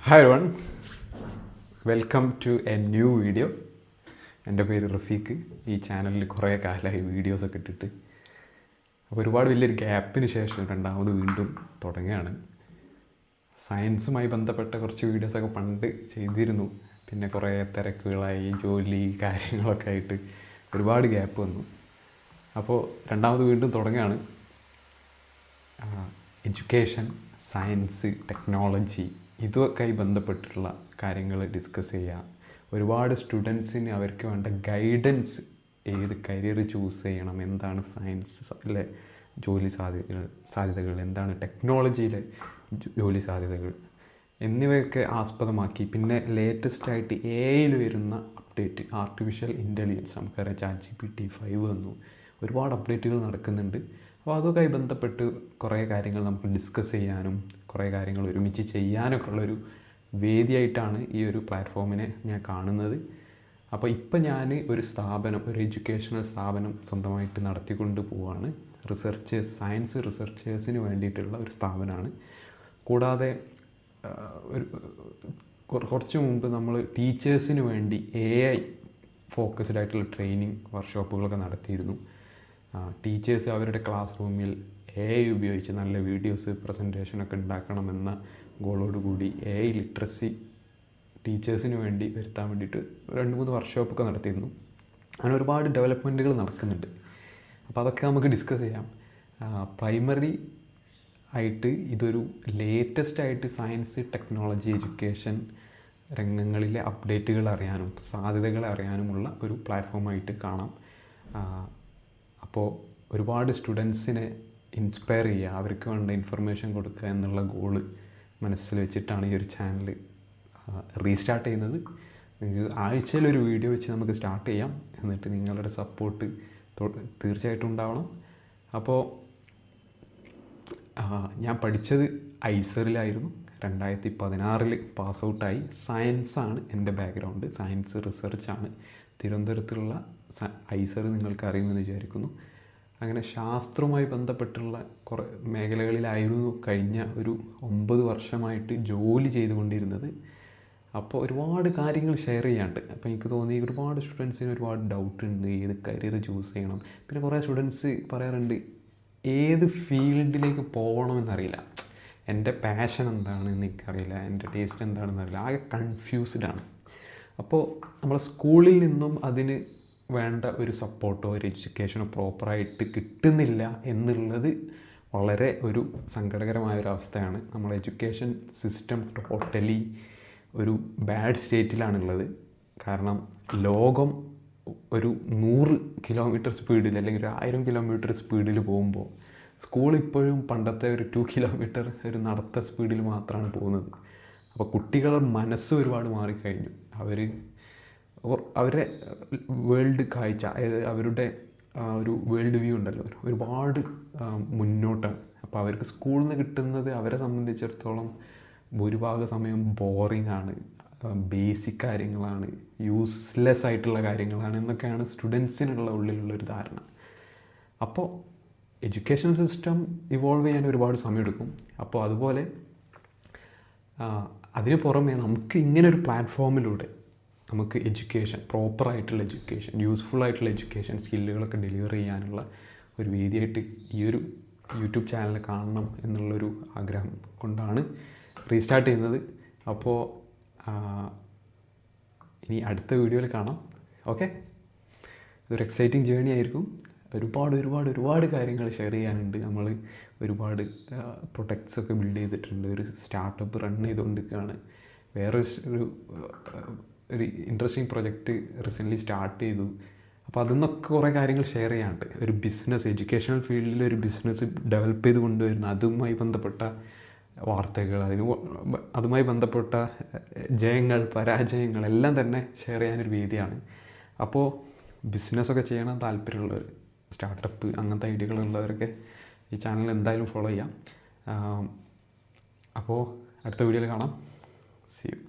Hi one, welcome to a new video. എൻ്റെ പേര് റഫീഖ്. ഈ ചാനലിൽ കുറേ കാലമായി വീഡിയോസൊക്കെ ഇട്ടിട്ട്, അപ്പോൾ ഒരുപാട് വലിയൊരു ഗ്യാപ്പിന് ശേഷം രണ്ടാമത് വീണ്ടും തുടങ്ങുകയാണ്. സയൻസുമായി ബന്ധപ്പെട്ട കുറച്ച് വീഡിയോസൊക്കെ പണ്ട് ചെയ്തിരുന്നു. പിന്നെ കുറേ തിരക്കുകളായി, ജോലി കാര്യങ്ങളൊക്കെ ആയിട്ട് ഒരുപാട് ഗ്യാപ്പ് വന്നു. അപ്പോൾ രണ്ടാമത് വീണ്ടും തുടങ്ങുകയാണ്. എഡ്യൂക്കേഷൻ, സയൻസ്, ടെക്നോളജി ഇതൊക്കെയായി ബന്ധപ്പെട്ടിട്ടുള്ള കാര്യങ്ങൾ ഡിസ്കസ് ചെയ്യുക. ഒരുപാട് സ്റ്റുഡൻസിന് അവർക്ക് വേണ്ട ഗൈഡൻസ്, ഏത് കരിയർ ചൂസ് ചെയ്യണം, എന്താണ് സയൻസിലെ ജോലി സാധ്യതകൾ, എന്താണ് ടെക്നോളജിയിലെ ജോലി സാധ്യതകൾ എന്നിവയൊക്കെ ആസ്പദമാക്കി, പിന്നെ ലേറ്റസ്റ്റായിട്ട് AI വരുന്ന അപ്ഡേറ്റ്, ആർട്ടിഫിഷ്യൽ ഇൻ്റലിജൻസ്, നമുക്കറിയാം ChatGPT-5 വന്നു, ഒരുപാട് അപ്ഡേറ്റുകൾ നടക്കുന്നുണ്ട്. അപ്പോൾ അതൊക്കെയായി ബന്ധപ്പെട്ട് കുറേ കാര്യങ്ങൾ നമുക്ക് ഡിസ്കസ് ചെയ്യാനും കുറേ കാര്യങ്ങൾ ഒരുമിച്ച് ചെയ്യാനൊക്കെ ഉള്ളൊരു വേദിയായിട്ടാണ് ഈ ഒരു പ്ലാറ്റ്ഫോമിനെ ഞാൻ കാണുന്നത്. അപ്പോൾ ഇപ്പം ഞാൻ ഒരു സ്ഥാപനം, ഒരു എഡ്യൂക്കേഷണൽ സ്ഥാപനം സ്വന്തമായിട്ട് നടത്തിക്കൊണ്ട് പോവുകയാണ്. സയൻസ് റിസർച്ചേഴ്സിന് വേണ്ടിയിട്ടുള്ള ഒരു സ്ഥാപനമാണ്. കൂടാതെ കുറച്ച് മുമ്പ് നമ്മൾ ടീച്ചേഴ്സിന് വേണ്ടി AI ഫോക്കസ്ഡ് ആയിട്ടുള്ള ട്രെയിനിങ് വർക്ക്ഷോപ്പുകളൊക്കെ നടത്തിയിരുന്നു. ടീച്ചേഴ്സ് അവരുടെ ക്ലാസ് റൂമിൽ AI ഉപയോഗിച്ച് നല്ല വീഡിയോസ്, പ്രസൻറ്റേഷനൊക്കെ ഉണ്ടാക്കണമെന്ന ഗോളോടുകൂടി AI ലിറ്ററസി ടീച്ചേഴ്സിന് വേണ്ടി വരുത്താൻ വേണ്ടിയിട്ട് 2-3 വർക്ക്ഷോപ്പൊക്കെ നടത്തിയിരുന്നു. അങ്ങനെ ഒരുപാട് ഡെവലപ്മെൻറ്റുകൾ നടക്കുന്നുണ്ട്. അപ്പോൾ അതൊക്കെ നമുക്ക് ഡിസ്കസ് ചെയ്യാം. പ്രൈമറി ആയിട്ട് ഇതൊരു ലേറ്റസ്റ്റായിട്ട് സയൻസ്, ടെക്നോളജി, എഡ്യൂക്കേഷൻ രംഗങ്ങളിലെ അപ്ഡേറ്റുകൾ അറിയാനും സാധ്യതകൾ അറിയാനുമുള്ള ഒരു പ്ലാറ്റ്ഫോമായിട്ട് കാണാം. അപ്പോൾ ഒരുപാട് സ്റ്റുഡൻസിനെ ഇൻസ്പയർ ചെയ്യുക, അവർക്ക് വേണ്ട ഇൻഫർമേഷൻ കൊടുക്കുക എന്നുള്ള ഗോള് മനസ്സിൽ വെച്ചിട്ടാണ് ഈ ഒരു ചാനൽ റീസ്റ്റാർട്ട് ചെയ്യുന്നത്. നിങ്ങൾക്ക് ആഴ്ചയിലൊരു വീഡിയോ വെച്ച് നമുക്ക് സ്റ്റാർട്ട് ചെയ്യാം. എന്നിട്ട് നിങ്ങളുടെ സപ്പോർട്ട് തീർച്ചയായിട്ടും ഉണ്ടാവണം. അപ്പോൾ ഞാൻ പഠിച്ചത് ഐസറിലായിരുന്നു. 2016 പാസ് ഔട്ടായി. സയൻസാണ് എൻ്റെ ബാക്ക്ഗ്രൗണ്ട്, സയൻസ് റിസർച്ചാണ്. തിരുവനന്തപുരത്തുള്ള ഐസർ നിങ്ങൾക്ക് അറിയുമെന്ന് വിചാരിക്കുന്നു. അങ്ങനെ ശാസ്ത്രവുമായി ബന്ധപ്പെട്ടുള്ള കുറേ മേഖലകളിലായിരുന്നു കഴിഞ്ഞ ഒരു 9 വർഷമായിട്ട് ജോലി ചെയ്തുകൊണ്ടിരുന്നത്. അപ്പോൾ ഒരുപാട് കാര്യങ്ങൾ ഷെയർ ചെയ്യാണ്ട്. അപ്പോൾ എനിക്ക് തോന്നി ഒരുപാട് സ്റ്റുഡൻസിന് ഒരുപാട് ഡൗട്ട് ഉണ്ട്, ഏത് കരിയർ ചൂസ് ചെയ്യണം. പിന്നെ കുറേ സ്റ്റുഡൻസ് പറയാറുണ്ട് ഏത് ഫീൽഡിലേക്ക് പോകണമെന്നറിയില്ല, എൻ്റെ പാഷൻ എന്താണെന്ന് എനിക്കറിയില്ല, എൻ്റെ ടേസ്റ്റ് എന്താണെന്ന് അറിയില്ല, ആകെ കൺഫ്യൂസ്ഡാണ്. അപ്പോൾ നമ്മളെ സ്കൂളിൽ നിന്നും അതിന് വേണ്ട ഒരു സപ്പോർട്ടോ ഒരു എഡ്യൂക്കേഷനോ പ്രോപ്പറായിട്ട് കിട്ടുന്നില്ല എന്നുള്ളത് വളരെ ഒരു സങ്കടകരമായൊരവസ്ഥയാണ്. നമ്മൾ എഡ്യൂക്കേഷൻ സിസ്റ്റം ടോട്ടലി ഒരു ബാഡ് സ്റ്റേറ്റിലാണുള്ളത്. കാരണം ലോകം ഒരു 100 കിലോമീറ്റർ സ്പീഡിൽ അല്ലെങ്കിൽ ഒരു 1000 കിലോമീറ്റർ സ്പീഡിൽ പോകുമ്പോൾ സ്കൂൾ ഇപ്പോഴും പണ്ടത്തെ ഒരു 2 കിലോമീറ്റർ ഒരു നടത്ത സ്പീഡിൽ മാത്രമാണ് പോകുന്നത്. അപ്പോൾ കുട്ടികളുടെ മനസ്സ് ഒരുപാട് മാറിക്കഴിഞ്ഞു. അവരുടെ വേൾഡ് കാഴ്ച, അതായത് അവരുടെ ഒരു വേൾഡ് വ്യൂ ഉണ്ടല്ലോ, ഒരുപാട് മുന്നോട്ടാണ്. അപ്പോൾ അവർക്ക് സ്കൂളിൽ നിന്ന് കിട്ടുന്നത് അവരെ സംബന്ധിച്ചിടത്തോളം ഭൂരിഭാഗ സമയം ബോറിംഗ് ആണ്, ബേസിക് കാര്യങ്ങളാണ്, യൂസ്ലെസ് ആയിട്ടുള്ള കാര്യങ്ങളാണ് എന്നൊക്കെയാണ് സ്റ്റുഡൻസിനുള്ള ഉള്ളിലുള്ളൊരു ധാരണ. അപ്പോൾ എഡ്യൂക്കേഷൻ സിസ്റ്റം ഇവോൾവ് ചെയ്യാൻ ഒരുപാട് സമയമെടുക്കും. അപ്പോൾ അതുപോലെ അതിന് പുറമെ നമുക്ക് ഇങ്ങനൊരു പ്ലാറ്റ്ഫോമിലൂടെ നമുക്ക് എഡ്യൂക്കേഷൻ, പ്രോപ്പറായിട്ടുള്ള എഡ്യൂക്കേഷൻ, യൂസ്ഫുൾ ആയിട്ടുള്ള എഡ്യൂക്കേഷൻ സ്കില്ലുകളൊക്കെ ഡെലിവർ ചെയ്യാനുള്ള ഒരു വേദിയായിട്ട് ഈ ഒരു യൂട്യൂബ് ചാനൽ കാണണം എന്നുള്ളൊരു ആഗ്രഹം കൊണ്ടാണ് റീസ്റ്റാർട്ട് ചെയ്യുന്നത്. അപ്പോൾ ഇനി അടുത്ത വീഡിയോയിൽ കാണാം. ഓക്കെ, ഇതൊരു എക്സൈറ്റിംഗ് ജേർണി ആയിരിക്കും. ഒരുപാട് കാര്യങ്ങൾ ഷെയർ ചെയ്യാനുണ്ട്. നമ്മൾ ഒരുപാട് പ്രൊഡക്ട്സൊക്കെ ബിൽഡ് ചെയ്തിട്ടുണ്ട്. ഒരു സ്റ്റാർട്ടപ്പ് റൺ ചെയ്തുകൊണ്ടിരിക്കുകയാണ്. വേറെ ഒരു ഇൻട്രസ്റ്റിംഗ് പ്രൊജക്റ്റ് റീസെൻ്റ്ലി സ്റ്റാർട്ട് ചെയ്തു. അപ്പോൾ അതിൽ നിന്നൊക്കെ കുറേ കാര്യങ്ങൾ ഷെയർ ചെയ്യാനുണ്ട്. ഒരു ബിസിനസ്, എഡ്യൂക്കേഷണൽ ഫീൽഡിൽ ഒരു ബിസിനസ് ഡെവലപ്പ് ചെയ്ത് കൊണ്ടുവരുന്ന അതുമായി ബന്ധപ്പെട്ട വാർത്തകൾ, അതുമായി ബന്ധപ്പെട്ട ജയങ്ങൾ, പരാജയങ്ങൾ എല്ലാം തന്നെ ഷെയർ ചെയ്യാനൊരു വേദിയാണ്. അപ്പോൾ ബിസിനസ്സൊക്കെ ചെയ്യണം താല്പര്യമുള്ളവർ, സ്റ്റാർട്ടപ്പ് അങ്ങനത്തെ ഐഡിയകളുള്ളവരൊക്കെ ഈ ചാനൽ എന്തായാലും ഫോളോ ചെയ്യാം. അപ്പോൾ അടുത്ത വീഡിയോയിൽ കാണാം. See you.